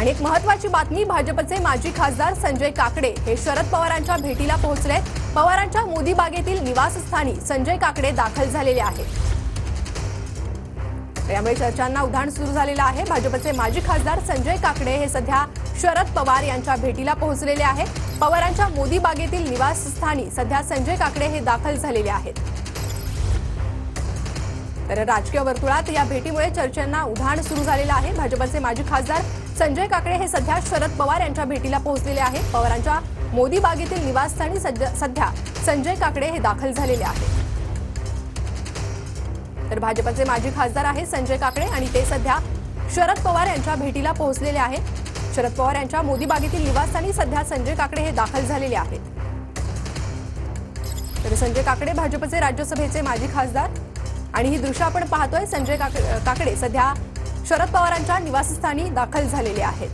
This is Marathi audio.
आणि एक महत्त्वाची बातमी, भाजपचे माजी खासदार संजय काकडे हे शरद पवारांच्या भेटीला पोहोचले। पवारांच्या मोदी बागेतील निवासस्थानी संजय काकडे दाखल झालेले आहेत। त्यामुळे चर्चांना उधाण सुरू झालेलं आहे। भाजपचे माजी खासदार संजय काकडे हे सध्या शरद पवार यांच्या भेटीला पोहोचलेले आहेत। पवारांच्या मोदी बागेतील निवासस्थानी सध्या संजय काकडे हे दाखल झालेले आहेत। तर राजकीय वर्तुळात या भेटीमुळे चर्चांना उधाण सुरू झालेलं आहे। भाजपचे माजी खासदार संजय काकडे हे सध्या शरद पवार यांच्या भेटीला पोहोचलेले आहेत। पवारांच्या मोदी बागेतील निवासस्थानी सध्या संजय काकडे हे दाखल झालेले आहेत। तर भाजपचे माजी खासदार आहेत संजय काकडे आणि ते सध्या शरद पवार यांच्या भेटीला पोहोचलेले आहेत। शरद पवार यांच्या मोदी बागेतील निवासस्थानी सध्या संजय काकडे हे दाखल झालेले आहेत। तर संजय काकडे भाजपचे राज्यसभेचे माजी खासदार आणि ही दृश्य आपण पाहतोय। संजय काकडे सध्या शरद पवारांच्या निवासस्थानी दाखल झालेले आहेत।